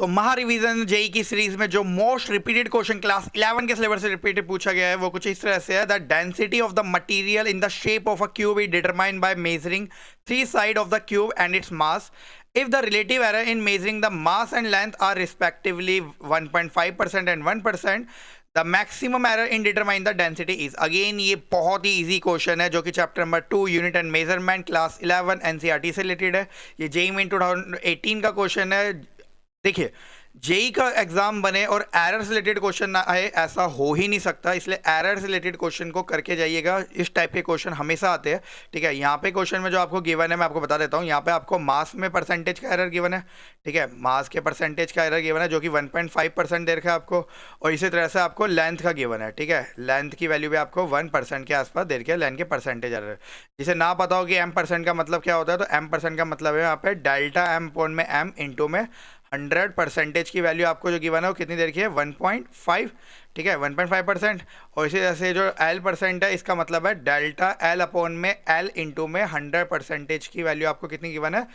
तो महा revision JEE की सीरीज में जो मोस्ट रिपीटेड क्वेश्चन क्लास 11 के सिलेबस से रिपीटेड पूछा गया है वो कुछ इस तरह से है। The density of the material in the shape of a cube is determined by measuring three side of the cube and its mass. If the relative error in measuring the mass and length are respectively 1.5% and 1%, the maximum error in determining the density is। Again ये बहुत ही easy question है जो कि chapter number 2 unit and measurement class 11 NCERT से related है। ये JEE main 2018 का question है। देखिए जेई का एग्जाम बने और एरर से रिलेटेड क्वेश्चन ना आए ऐसा हो ही नहीं सकता, इसलिए एरर से रिलेटेड क्वेश्चन को करके जाइएगा। इस टाइप के क्वेश्चन हमेशा आते हैं। ठीक है, यहाँ पे क्वेश्चन में जो आपको गिवन है मैं आपको बता देता हूँ। यहाँ पे आपको मास में परसेंटेज का एरर गिवन है। ठीक है, मास के परसेंटेज का एरर गिवन है जो कि 1.5% दे रखा है आपको, और इसी तरह से आपको लेंथ का गिवन है। ठीक है, लेंथ की वैल्यू भी आपको 1% के आसपास दे रखी है, लेंथ के परसेंटेज एरर। जिसे ना पता हो कि m% का मतलब क्या होता है, तो m% का मतलब है यहाँ पे डेल्टा m अपॉन में m इंटू में 100% की वैल्यू आपको जो गिवन है वो कितनी दे रखी है 1.5। ठीक है, 1.5%। और इसी तरह से जो l% है इसका मतलब है डेल्टा l अपॉन में l इंटू में 100% की वैल्यू आपको कितनी गिवन है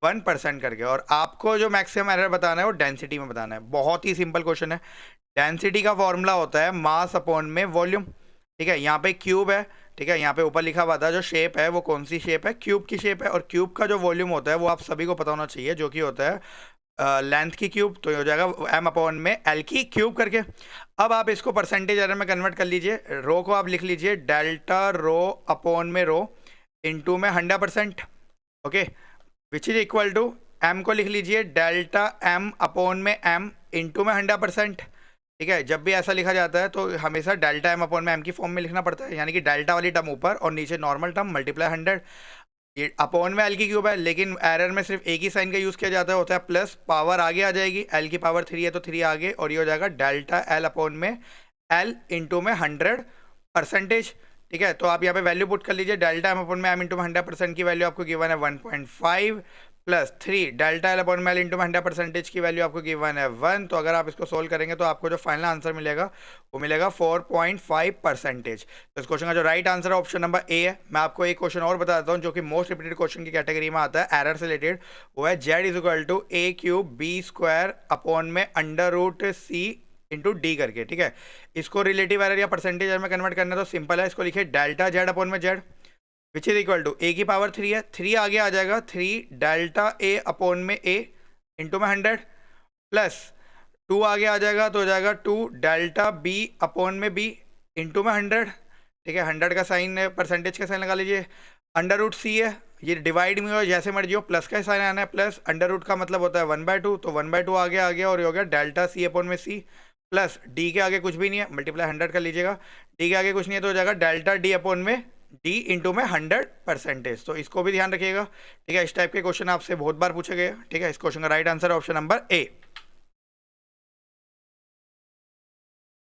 1% करके। और आपको जो मैक्सिमम एरर बताना है वो डेंसिटी में बताना है। बहुत ही सिंपल क्वेश्चन है। डेंसिटी का फॉर्मूला होता है मास अपॉन में वॉल्यूम। ठीक है, यहाँ पे क्यूब है। ठीक है, यहाँ पे ऊपर लिखा हुआ था जो शेप है वो कौन सी शेप है, क्यूब की शेप है। और क्यूब का जो वॉल्यूम होता है वो आप सभी को पता होना चाहिए, जो कि होता है लेंथ की क्यूब। तो ये हो जाएगा m अपॉन में l की क्यूब करके। अब आप इसको परसेंटेज एरर में कन्वर्ट कर लीजिए। रो को आप लिख लीजिए डेल्टा रो अपॉन में रो इंटू में 100%। Okay, which is equal to m को लिख लीजिए डेल्टा m अपॉन में m इंटू में 100%। ठीक है, जब भी ऐसा लिखा जाता है तो हमेशा डेल्टा m अपॉन में m की फॉर्म में लिखना पड़ता है, यानी कि डेल्टा वाली टर्म ऊपर और नीचे नॉर्मल टर्म मल्टीप्लाई 100। ये अपॉन में एल की क्यूब है, लेकिन एरर में सिर्फ एक ही साइन का यूज किया जाता है, होता है प्लस। पावर आगे आ जाएगी, एल की पावर 3 है तो 3 आगे, और ये हो जाएगा डेल्टा एल अपॉन में एल इंटू में 100%। ठीक है, तो आप यहाँ पे वैल्यू पुट कर लीजिए। डेल्टा एम अपॉन में एम इंटू में 100% की वैल्यू आपको गिवन है 1.5 प्लस 3 डेल्टा एल अपॉन में एल इंटू में 100% की वैल्यू आपको गिवन है 1। तो अगर आप इसको सोल्व करेंगे तो आपको जो फाइनल आंसर मिलेगा वो मिलेगा 4.5%। तो इस क्वेश्चन का जो राइट आंसर है ऑप्शन नंबर ए है। मैं आपको एक क्वेश्चन और बताता हूँ जो कि मोस्ट रिपीटेड क्वेश्चन की कैटेगरी में आता है एरर से रिलेटेड। वो है Z is equal to A cube B square upon में under root C into D करके। ठीक है, इसको रिलेटिव एरर या परसेंटेज एरर में कन्वर्ट करना है तो सिंपल है। इसको लिखिए डेल्टा जेड अपॉन में Z which is equal to A की पावर 3 है, 3 आगे आ जाएगा 3 डेल्टा ए अपॉन में ए इंटू में 100 प्लस 2 आगे आ जाएगा तो हो जाएगा 2 डेल्टा बी अपॉन में बी इंटू में 100। ठीक है, 100 का साइन परसेंटेज का साइन लगा लीजिए। अंडर रूट सी है, ये डिवाइड में हो जैसे मर्जी हो, प्लस का साइन आना है प्लस। अंडर रूट का मतलब होता है 1/2, तो 1/2 आगे आ गया और ये हो गया डेल्टा सी अपॉन में सी प्लस डी के आगे कुछ भी नहीं है, मल्टीप्लाई 100 कर लीजिएगा। डी के आगे कुछ नहीं है तो हो जाएगा डेल्टा डी अपॉन में डी इंटू में 100%। तो इसको भी ध्यान रखिएगा। ठीक है, इस टाइप के क्वेश्चन आपसे बहुत बार पूछे गए। ठीक है, इस क्वेश्चन का right answer option number A.